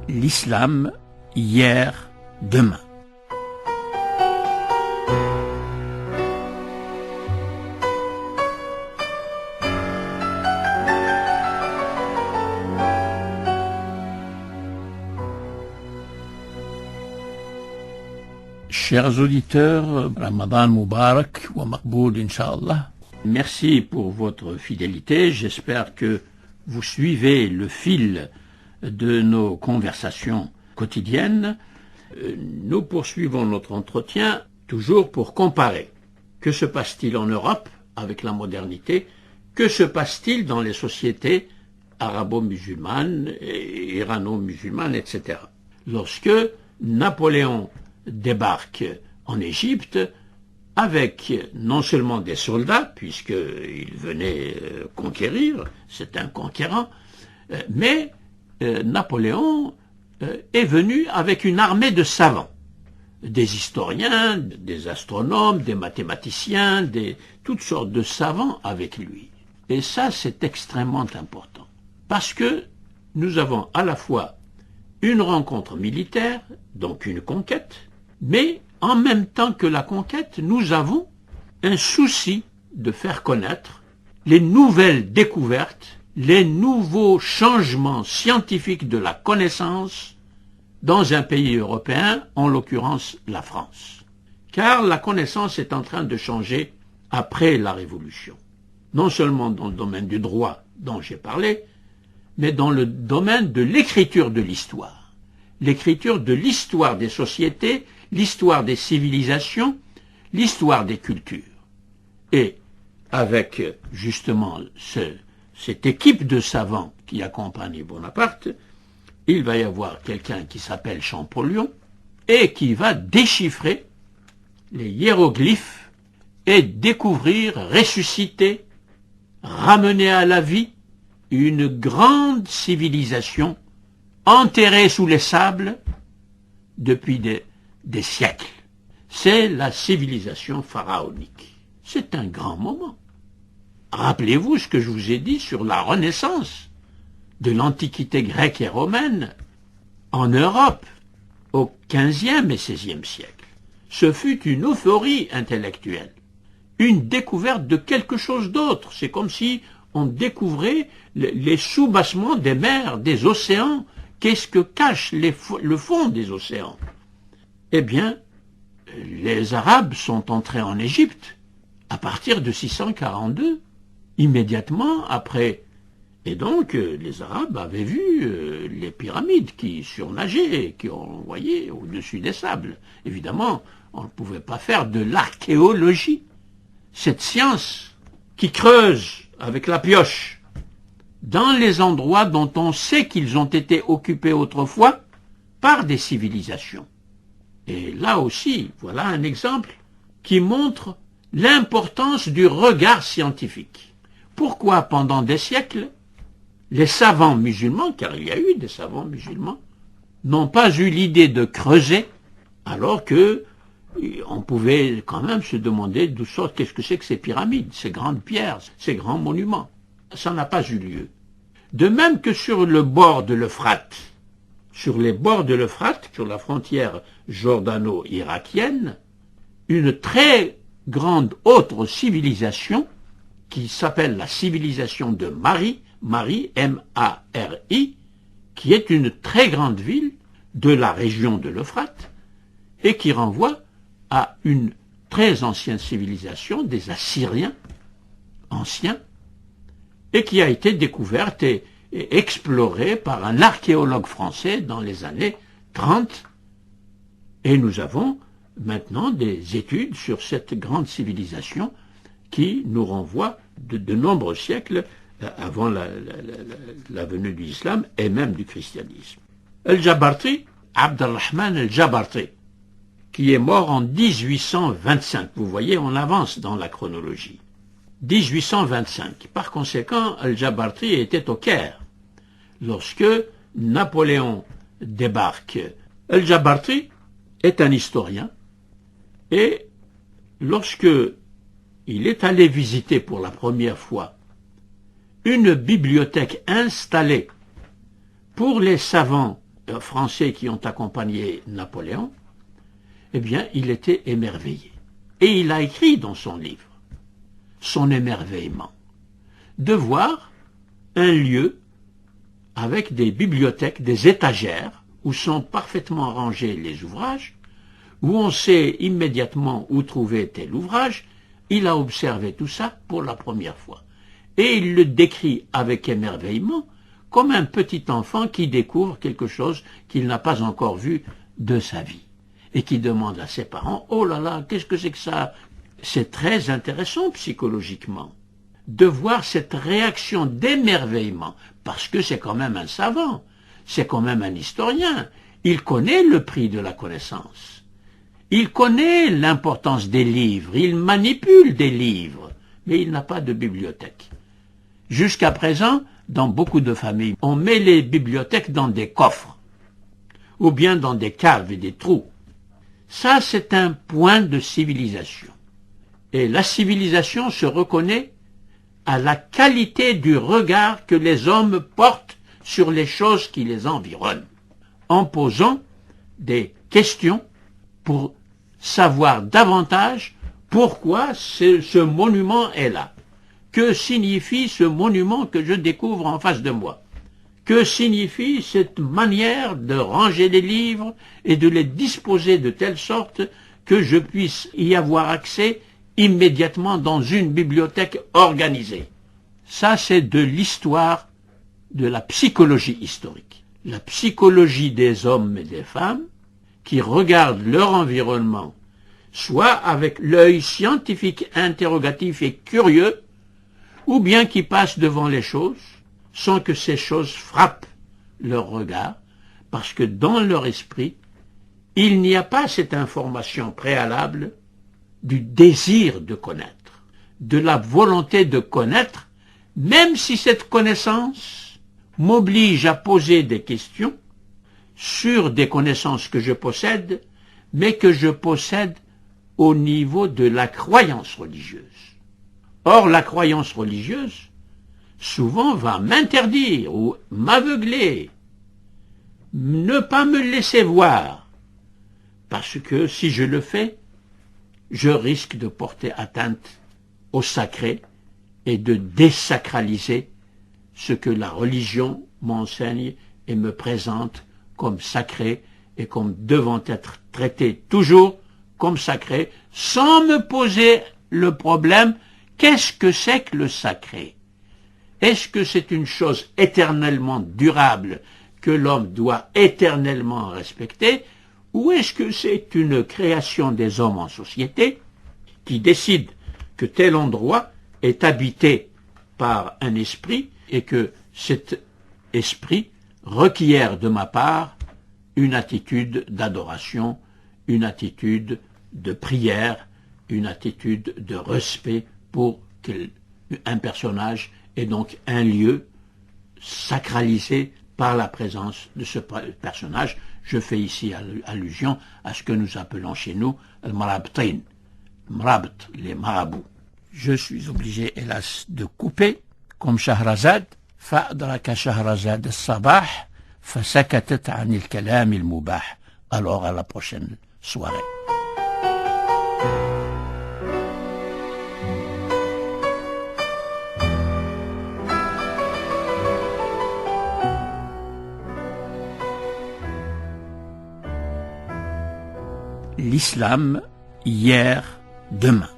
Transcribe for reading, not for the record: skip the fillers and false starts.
l'islam, hier, demain. Chers auditeurs, Ramadan Mubarak wa Maqboul Inch'Allah. Merci pour votre fidélité. J'espère que vous suivez le fil de nos conversations quotidiennes. Nous poursuivons notre entretien toujours pour comparer. Que se passe-t-il en Europe avec la modernité? Que se passe-t-il dans les sociétés arabo-musulmanes, irano-musulmanes, etc. Lorsque Napoléon débarque en Égypte avec non seulement des soldats, puisqu'il venait conquérir, c'est un conquérant, mais Napoléon est venu avec une armée de savants, des historiens, des astronomes, des mathématiciens, toutes sortes de savants avec lui. Et ça, c'est extrêmement important, parce que nous avons à la fois une rencontre militaire, donc une conquête, mais en même temps que la conquête, nous avons un souci de faire connaître les nouvelles découvertes, les nouveaux changements scientifiques de la connaissance dans un pays européen, en l'occurrence la France. Car la connaissance est en train de changer après la Révolution. Non seulement dans le domaine du droit dont j'ai parlé, mais dans le domaine de l'écriture de l'histoire. L'écriture de l'histoire des sociétés, l'histoire des civilisations, l'histoire des cultures. Et avec justement cette équipe de savants qui accompagne Bonaparte, il va y avoir quelqu'un qui s'appelle Champollion et qui va déchiffrer les hiéroglyphes et découvrir, ressusciter, ramener à la vie une grande civilisation enterrée sous les sables depuis des siècles. C'est la civilisation pharaonique. C'est un grand moment. Rappelez-vous ce que je vous ai dit sur la renaissance de l'Antiquité grecque et romaine en Europe au XVe et XVIe siècle. Ce fut une euphorie intellectuelle, une découverte de quelque chose d'autre. C'est comme si on découvrait les soubassements des mers, des océans. Qu'est-ce que cache le fond des océans? Eh bien, les Arabes sont entrés en Égypte à partir de 642, immédiatement après. Et donc, les Arabes avaient vu les pyramides qui surnageaient, qui envoyaient au-dessus des sables. Évidemment, on ne pouvait pas faire de l'archéologie. Cette science qui creuse avec la pioche dans les endroits dont on sait qu'ils ont été occupés autrefois par des civilisations. Et là aussi, voilà un exemple qui montre l'importance du regard scientifique. Pourquoi pendant des siècles, les savants musulmans, car il y a eu des savants musulmans, n'ont pas eu l'idée de creuser, alors que on pouvait quand même se demander d'où sortent, qu'est-ce que c'est que ces pyramides, ces grandes pierres, ces grands monuments. Ça n'a pas eu lieu. De même que sur le bord de l'Euphrate, sur les bords de l'Euphrate, sur la frontière jordano-irakienne, une très grande autre civilisation, qui s'appelle la civilisation de Mari, M-A-R-I, qui est une très grande ville de la région de l'Euphrate, et qui renvoie à une très ancienne civilisation des Assyriens anciens, et qui a été découverte et explorée par un archéologue français dans les années 30. Et nous avons maintenant des études sur cette grande civilisation qui nous renvoie de nombreux siècles avant la venue de l'islam et même du christianisme. Al-Jabarti, Abd al-Rahman al-Jabarti, qui est mort en 1825. Vous voyez, on avance dans la chronologie. 1825. Par conséquent, Al-Jabarti était au Caire lorsque Napoléon débarque. Al-Jabarti est un historien et lorsque il est allé visiter pour la première fois une bibliothèque installée pour les savants français qui ont accompagné Napoléon, eh bien, il était émerveillé. Et il a écrit dans son livre son émerveillement de voir un lieu avec des bibliothèques, des étagères, où sont parfaitement rangés les ouvrages, où on sait immédiatement où trouver tel ouvrage. Il a observé tout ça pour la première fois. Et il le décrit avec émerveillement, comme un petit enfant qui découvre quelque chose qu'il n'a pas encore vu de sa vie, et qui demande à ses parents « Oh là là, qu'est-ce que c'est que ça ?» C'est très intéressant psychologiquement de voir cette réaction d'émerveillement, parce que c'est quand même un savant, c'est quand même un historien, il connaît le prix de la connaissance, il connaît l'importance des livres, il manipule des livres, mais il n'a pas de bibliothèque. Jusqu'à présent, dans beaucoup de familles, on met les bibliothèques dans des coffres, ou bien dans des caves et des trous. Ça, c'est un point de civilisation. Et la civilisation se reconnaît à la qualité du regard que les hommes portent sur les choses qui les environnent, en posant des questions pour savoir davantage pourquoi ce monument est là. Que signifie ce monument que je découvre en face de moi? Que signifie cette manière de ranger les livres et de les disposer de telle sorte que je puisse y avoir accès immédiatement dans une bibliothèque organisée? Ça, c'est de l'histoire de la psychologie historique. La psychologie des hommes et des femmes qui regardent leur environnement, soit avec l'œil scientifique, interrogatif et curieux, ou bien qui passent devant les choses sans que ces choses frappent leur regard, parce que dans leur esprit, il n'y a pas cette information préalable du désir de connaître, de la volonté de connaître, même si cette connaissance m'oblige à poser des questions sur des connaissances que je possède, mais que je possède au niveau de la croyance religieuse. Or, la croyance religieuse, souvent, va m'interdire ou m'aveugler, ne pas me laisser voir, parce que si je le fais, je risque de porter atteinte au sacré et de désacraliser ce que la religion m'enseigne et me présente comme sacré et comme devant être traité toujours comme sacré, sans me poser le problème: qu'est-ce que c'est que le sacré? Est-ce que c'est une chose éternellement durable que l'homme doit éternellement respecter, ou est-ce que c'est une création des hommes en société qui décide que tel endroit est habité par un esprit et que cet esprit requiert de ma part une attitude d'adoration, une attitude de prière, une attitude de respect pour un personnage et donc un lieu sacralisé par la présence de ce personnage. Je fais ici allusion à ce que nous appelons chez nous le marabtin, les marabouts. Je suis obligé, hélas, de couper comme Shahrazad. فأدرك شهرزاد الصباح فسكتت عن الكلام المباح. Alors à la prochaine soirée. L'islam, hier, demain.